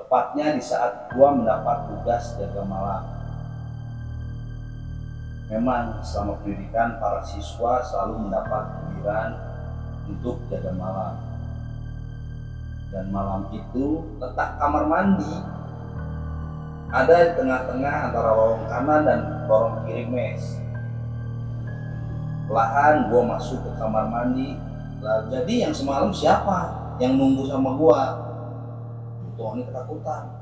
tepatnya di saat gua mendapat tugas jaga malam. Memang selama pendidikan para siswa selalu mendapat giliran untuk jaga malam. Dan malam itu letak kamar mandi ada di tengah-tengah antara lorong kanan dan lorong kiri mes. Perlahan gua masuk ke kamar mandi. Lah, jadi yang semalam siapa yang nunggu sama gua? Tony ketakutan.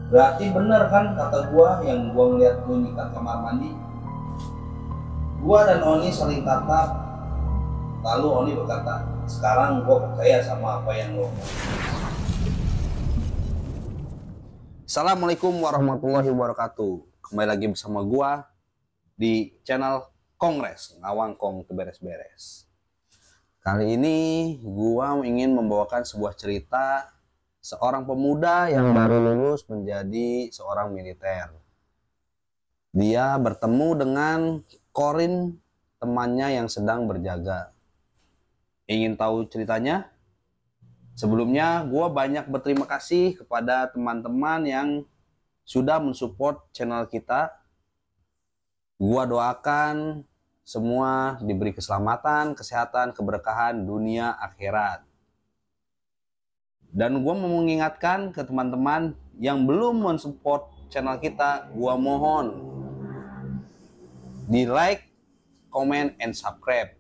Berarti bener kan kata gua yang gua ngeliat lu nyikat kamar mandi. Gua dan Oni saling tatap. Lalu Oni berkata, sekarang gua percaya sama apa yang lo ngomong. Assalamualaikum warahmatullahi wabarakatuh. Kembali lagi bersama gua di channel Kongres Ngawang Kong Beres-Beres. Kali ini gua ingin membawakan sebuah cerita seorang pemuda yang baru lulus menjadi seorang militer. Dia bertemu dengan Korin, temannya yang sedang berjaga. Ingin tahu ceritanya? Sebelumnya, gue banyak berterima kasih kepada teman-teman yang sudah mensupport channel kita. Gue doakan semua diberi keselamatan, kesehatan, keberkahan dunia akhirat. Dan gue mau mengingatkan ke teman-teman yang belum mensupport channel kita, gue mohon di like, comment, and subscribe.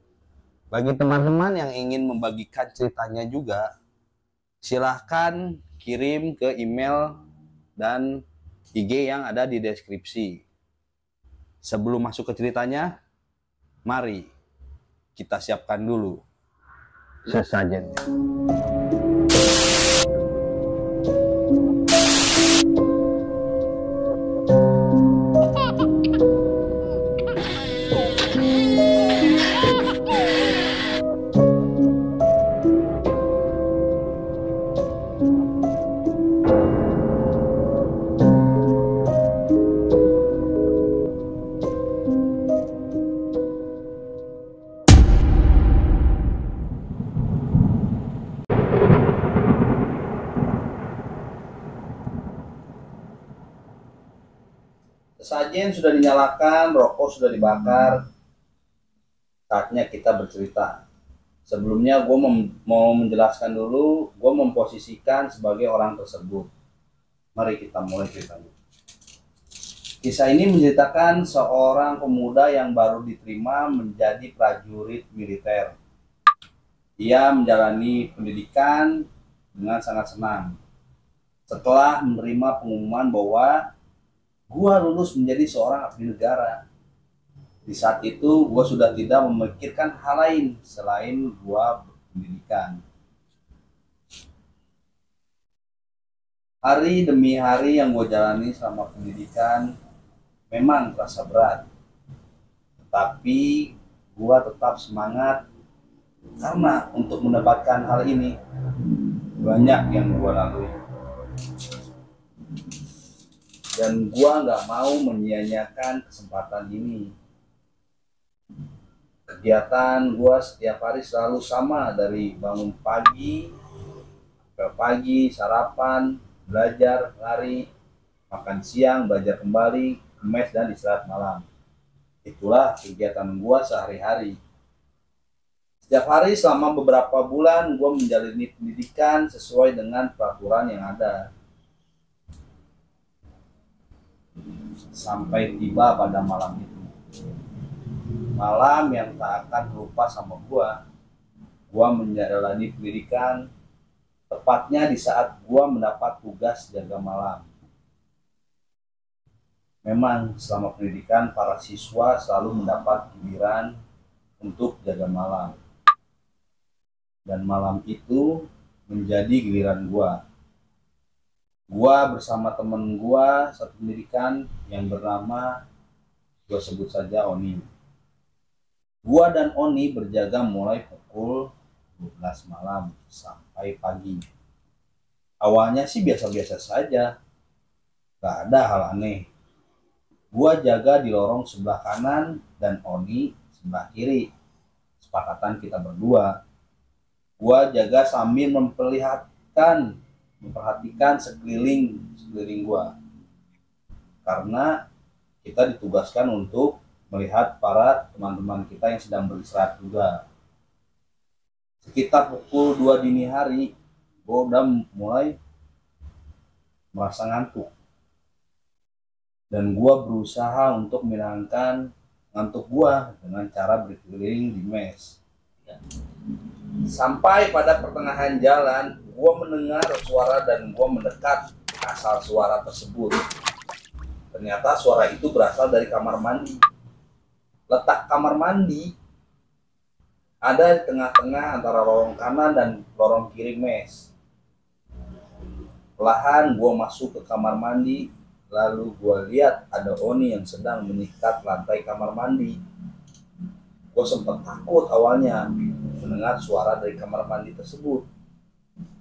Bagi teman-teman yang ingin membagikan ceritanya juga, silahkan kirim ke email dan IG yang ada di deskripsi. Sebelum masuk ke ceritanya, mari kita siapkan dulu sesajennya. Sajian sudah dinyalakan, rokok sudah dibakar. Saatnya kita bercerita. Sebelumnya gue mau menjelaskan dulu, gue memposisikan sebagai orang tersebut. Mari kita mulai ceritanya. Kisah ini menceritakan seorang pemuda yang baru diterima menjadi prajurit militer. Ia menjalani pendidikan dengan sangat senang. Setelah menerima pengumuman bahwa gua lulus menjadi seorang abdi negara. Di saat itu gua sudah tidak memikirkan hal lain selain gua berpendidikan. Hari demi hari yang gua jalani selama pendidikan memang terasa berat. Tetapi gua tetap semangat karena untuk mendapatkan hal ini banyak yang gua lalui. Dan gua nggak mau menyia-nyiakan kesempatan ini. Kegiatan gua setiap hari selalu sama, dari bangun pagi ke pagi, sarapan, belajar, lari, makan siang, belajar kembali, kemes, dan istirahat malam. Itulah kegiatan gua sehari-hari. Setiap hari selama beberapa bulan gua menjalani pendidikan sesuai dengan peraturan yang ada. Sampai tiba pada malam itu, malam yang tak akan lupa sama gua menjalani pendidikan, tepatnya di saat gua mendapat tugas jaga malam. Memang selama pendidikan para siswa selalu mendapat giliran untuk jaga malam, dan malam itu menjadi giliran gua bersama temen gua satu pendidikan yang bernama, gua sebut saja Oni. Gua dan Oni berjaga mulai pukul 12 malam sampai pagi. Awalnya sih biasa-biasa saja, gak ada hal aneh. Gua jaga di lorong sebelah kanan dan Oni sebelah kiri. Kesepakatan kita berdua. Gua jaga sambil memperlihatkan memperhatikan sekeliling gua, karena kita ditugaskan untuk melihat para teman-teman kita yang sedang beristirahat juga. Sekitar pukul 2 dini hari, gue udah mulai merasa ngantuk. Dan gue berusaha untuk menghilangkan ngantuk gue dengan cara berkeliling di mes. Sampai pada pertengahan jalan, gue mendengar suara dan gue mendekat asal suara tersebut. Ternyata suara itu berasal dari kamar mandi. Letak kamar mandi ada di tengah-tengah antara lorong kanan dan lorong kiri mes. Perlahan gue masuk ke kamar mandi, lalu gue lihat ada Oni yang sedang menyikat lantai kamar mandi. Gue sempat takut awalnya mendengar suara dari kamar mandi tersebut,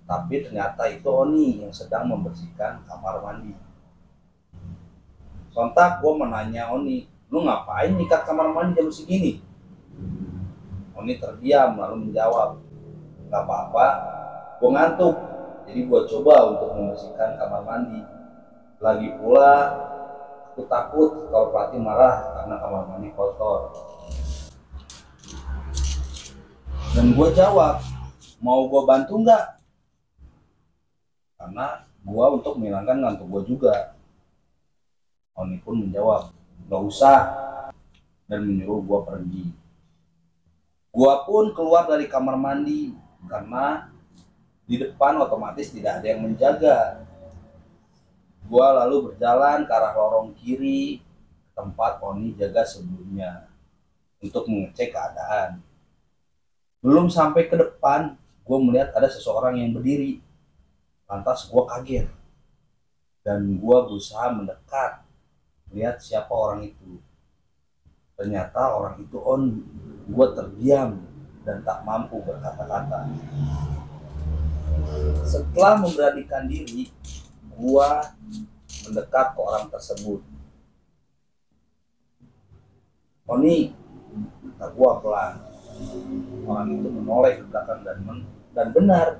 tapi ternyata itu Oni yang sedang membersihkan kamar mandi. Sontak gue menanya Oni, lu ngapain nyikat kamar mandi jam segini? Oni terdiam lalu menjawab, gak apa-apa, gue ngantuk, jadi gue coba untuk membersihkan kamar mandi. Lagi pula aku takut kalau pelatih marah karena kamar mandi kotor. Dan gue jawab, mau gue bantu nggak? Karena gue untuk menghilangkan ngantuk gue juga. Oni pun menjawab, nggak usah, dan menyuruh gue pergi. Gue pun keluar dari kamar mandi karena di depan otomatis tidak ada yang menjaga. Gue lalu berjalan ke arah lorong kiri, tempat Oni jaga sebelumnya, untuk mengecek keadaan. Belum sampai ke depan, gue melihat ada seseorang yang berdiri. Lantas gue kaget, dan gue berusaha mendekat, lihat siapa orang itu. Ternyata orang itu Oni. Gue terdiam dan tak mampu berkata-kata. Setelah memberanikan diri, gue mendekat ke orang tersebut. Oni, kata gue pelan. Orang itu menoleh ke belakang dan benar,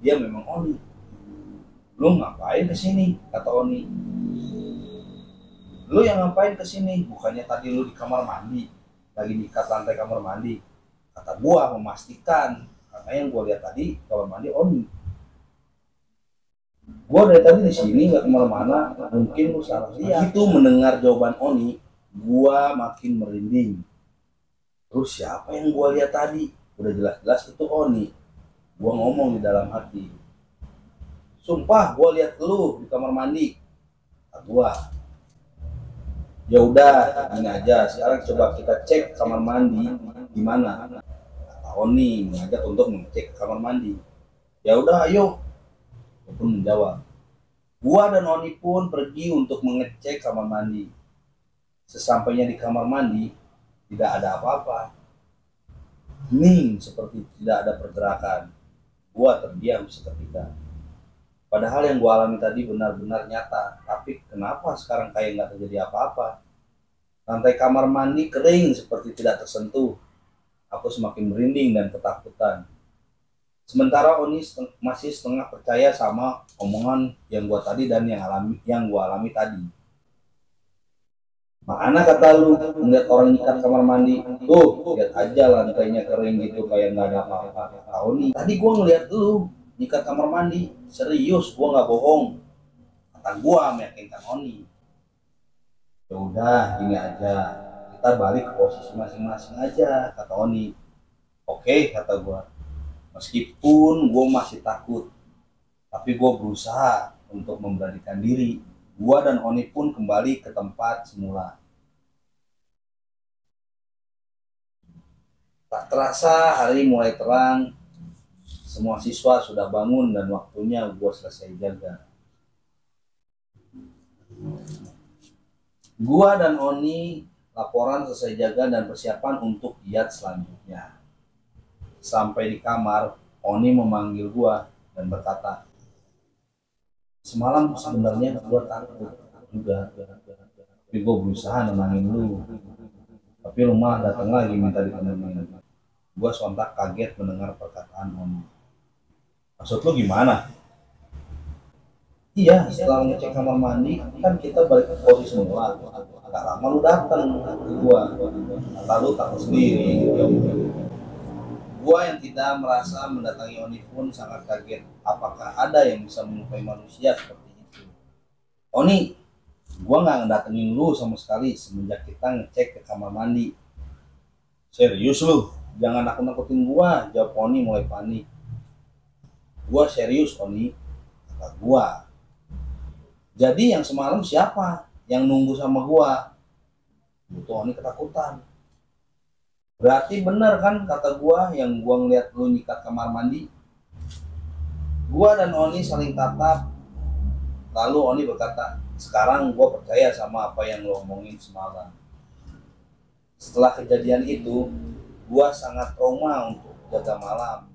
dia memang Oni. Lu ngapain kesini? Kata Oni. Lu yang ngapain kesini? Bukannya tadi lu di kamar mandi, lagi nyikat lantai kamar mandi. Kata gua memastikan, karena yang gua lihat tadi kamar mandi Oni. Gua dari tadi di sini nggak kemana-mana, mungkin lu salah lihat. Begitu mendengar jawaban Oni, gua makin merinding. Terus siapa yang gua lihat tadi? Udah jelas-jelas itu Oni. Gua ngomong di dalam hati, sumpah gua lihat lu di kamar mandi. Kata gua. Ya udah, ini aja. Sekarang coba kita cek kamar mandi gimana. Kata Oni mengajak untuk mengecek kamar mandi. Ya udah, ayo. Dia pun menjawab. Gua dan Oni pun pergi untuk mengecek kamar mandi. Sesampainya di kamar mandi, tidak ada apa-apa. Hening seperti tidak ada pergerakan. Gua terdiam seketika. Padahal yang gua alami tadi benar-benar nyata, tapi kenapa sekarang kayak nggak terjadi apa-apa? Lantai kamar mandi kering seperti tidak tersentuh. Aku semakin merinding dan ketakutan. Sementara Oni masih setengah percaya sama omongan yang gua tadi dan yang gua alami tadi. Mana kata lu ngeliat orang nyikat kamar mandi? Tuh, lihat aja lantainya kering gitu kayak nggak ada apa-apa. Kata Oni, tadi gua ngeliat lu nyikat kamar mandi, serius, gua nggak bohong. Kata gua meyakinkan Oni. Ya udah, gini aja, kita balik ke posisi masing-masing aja, kata Oni. Oke, kata gua. Meskipun gua masih takut, tapi gua berusaha untuk memberanikan diri. Gua dan Oni pun kembali ke tempat semula. Tak terasa hari mulai terang. Semua siswa sudah bangun dan waktunya gue selesai jaga. Gua dan Oni laporan selesai jaga dan persiapan untuk giat selanjutnya. Sampai di kamar, Oni memanggil gua dan berkata, semalam sebenarnya gua takut juga, tapi gua berusaha nenangin lu. Tapi lu malah datang lagi minta ditemenin. Gua sontak kaget mendengar perkataan Oni. Maksud lu gimana? Iya, setelah ngecek kamar mandi kan kita balik ke posisi semula. Gak lama lu datang ke gua, lalu takut sendiri. Ya udah. Gua yang tidak merasa mendatangi Oni pun sangat kaget. Apakah ada yang bisa menyukai manusia seperti itu? Oni, gua nggak ngedatengin lu sama sekali semenjak kita ngecek ke kamar mandi. Serius lu? Jangan nakut-nakutin gua, jawab Oni mulai panik. Gua serius, Oni, kata gua. Jadi yang semalam siapa yang nunggu sama gua? Butuh Oni ketakutan. Berarti bener kan kata gua yang gua ngeliat lu nyikat kamar mandi? Gua dan Oni saling tatap. Lalu Oni berkata, sekarang gua percaya sama apa yang lo omongin semalam. Setelah kejadian itu, gua sangat trauma untuk jaga malam.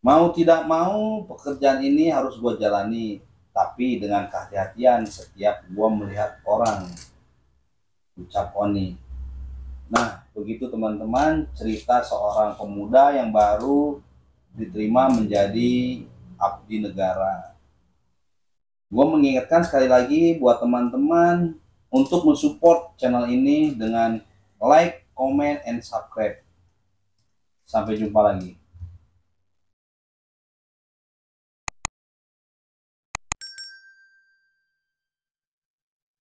Mau tidak mau, pekerjaan ini harus gua jalani, tapi dengan kehati-hatian setiap gua melihat orang, ucap Oni. Nah, begitu teman-teman cerita seorang pemuda yang baru diterima menjadi abdi negara. Gue mengingatkan sekali lagi buat teman-teman untuk mensupport channel ini dengan like, comment, and subscribe. Sampai jumpa lagi.